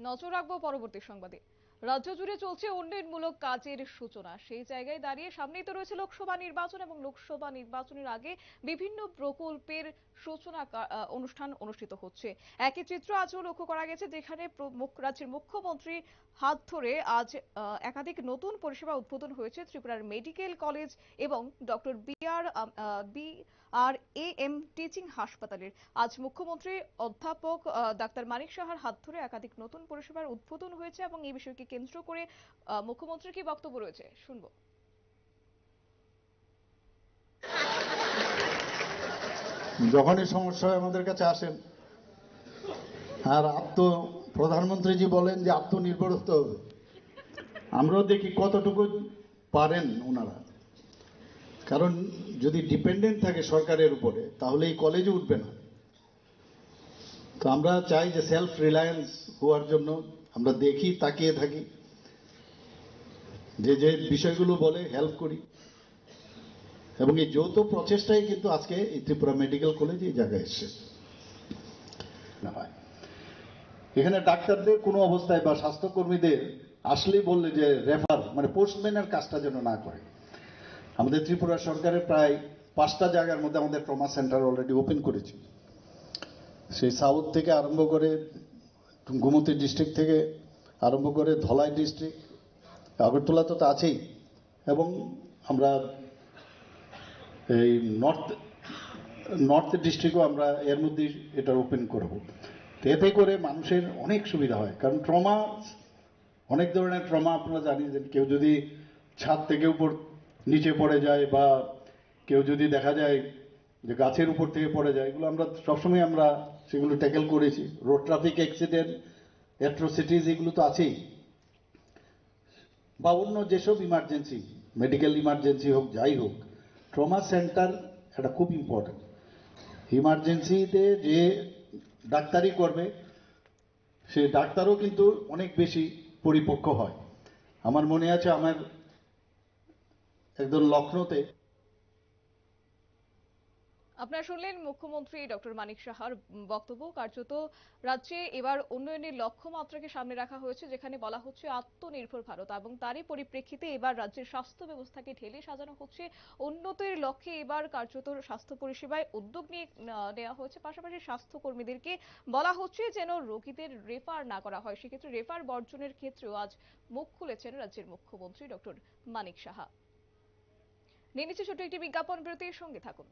নজর রাখবো পরবর্তী সংবাদে। রাজ্য জুড়ে চলছে উন্নয়নমূলক কাজের সূচনা। সেই জায়গায় দাঁড়িয়ে সামনেই তো রয়েছে লোকসভা নির্বাচন এবং লোকসভা নির্বাচনের আগে বিভিন্ন প্রকল্পের সূচনা অনুষ্ঠান অনুষ্ঠিত হচ্ছে। একই চিত্র আজও লক্ষ্য করা গেছে, যেখানে রাজ্যের মুখ্যমন্ত্রী হাত ধরে আজ একাধিক নতুন পরিষেবা উদ্বোধন হয়েছে ত্রিপুরার মেডিকেল কলেজ এবং doctor B R M teaching হাসপাতালের। আজ মুখ্যমন্ত্রী অধ্যাপক ডাক্তার মানিক সাহার হাত ধরে একাধিক নতুন পরিষেবার উদ্বোধন হয়েছে এবং এই বিষয়কে কেন্দ্র করে মুখ্যমন্ত্রীর কি বক্তব্য রয়েছে শুনবো। যখনই সমস্যা হয় আমাদের কাছে আসেন, আর প্রধানমন্ত্রীজি বলেন যে আত্মনির্ভর হতে হবে। আমরাও দেখি কতটুকু পারেন ওনারা, কারণ যদি ডিপেন্ডেন্ট থাকে সরকারের উপরে তাহলে এই কলেজে উঠবে না। তো আমরা চাই যে সেলফ রিলায়েন্স হওয়ার জন্য আমরা দেখি, তাকিয়ে থাকি, যে যে বিষয়গুলো বলে হেল্প করি, এবং এই যৌথ প্রচেষ্টাই কিন্তু আজকে এই ত্রিপুরা মেডিকেল কলেজ এই জায়গায় এসছে। এখানে ডাক্তারদের কোনো অবস্থায় বা স্বাস্থ্যকর্মীদের আসলেই বললে যে রেফার মানে পোস্টম্যানের কাজটা যেন না করে। আমাদের ত্রিপুরা সরকারের প্রায় 5টা জায়গার মধ্যে আমাদের ট্রমা সেন্টার অলরেডি ওপেন করেছি। সেই সাউথ থেকে আরম্ভ করে গোমতী ডিস্ট্রিক্ট থেকে আরম্ভ করে ধলাই ডিস্ট্রিক্ট, আগরতলা তো আছেই, এবং আমরা এই নর্থ ডিস্ট্রিক্টও আমরা এর মধ্যেই এটা ওপেন করব। এতে করে মানুষের অনেক সুবিধা হয়, কারণ ট্রমা অনেক ধরনের ট্রমা আপনারা জানেন। যে কেউ যদি ছাদ থেকে উপর নিচে পড়ে যায়, বা কেউ যদি দেখা যায় যে গাছের উপর থেকে পড়ে যায়, এগুলো আমরা সবসময় আমরা সেগুলো ট্যাকেল করেছি। রোড ট্রাফিক অ্যাক্সিডেন্ট, অ্যাট্রোসিটিস, এগুলো তো আছেই, বা অন্য যেসব ইমার্জেন্সি, মেডিকেল ইমার্জেন্সি হোক, যাই হোক, ট্রমা সেন্টার এটা খুব ইম্পর্টেন্ট। ইমার্জেন্সিতে যে ডাক্তারি করবে সে ডাক্তারও কিন্তু অনেক বেশি পরিপক্ক হয়। আমার মনে আছে, আমার একদম লখনৌতে আপনারা শুনলেন মুখ্যমন্ত্রী ডক্টর মানিক সাহার বক্তব্য। কার্যত রাজ্যে এবার উন্নয়নের লক্ষ্যমাত্রাকে সামনে রাখা হয়েছে, যেখানে বলা হচ্ছে আত্মনির্ভর ভারত, এবং তারই পরিপ্রেক্ষিতে এবার রাজ্যের স্বাস্থ্য ব্যবস্থাকে ঢেলে সাজানো হচ্ছে উন্নতির লক্ষ্যে। এবার কার্যত স্বাস্থ্য পরিষেবায় উদ্যোগ নিয়ে নেওয়া হয়েছে। পাশাপাশি স্বাস্থ্যকর্মীদেরকে বলা হচ্ছে যেন রোগীদের রেফার না করা হয়, সেক্ষেত্রে রেফার বর্জনের ক্ষেত্রেও আজ মুখ খুলেছেন রাজ্যের মুখ্যমন্ত্রী ডক্টর মানিক সাহা। নিয়ে নিচ্ছে ছোট্ট একটি বিজ্ঞাপন বিরতির, সঙ্গে থাকুন।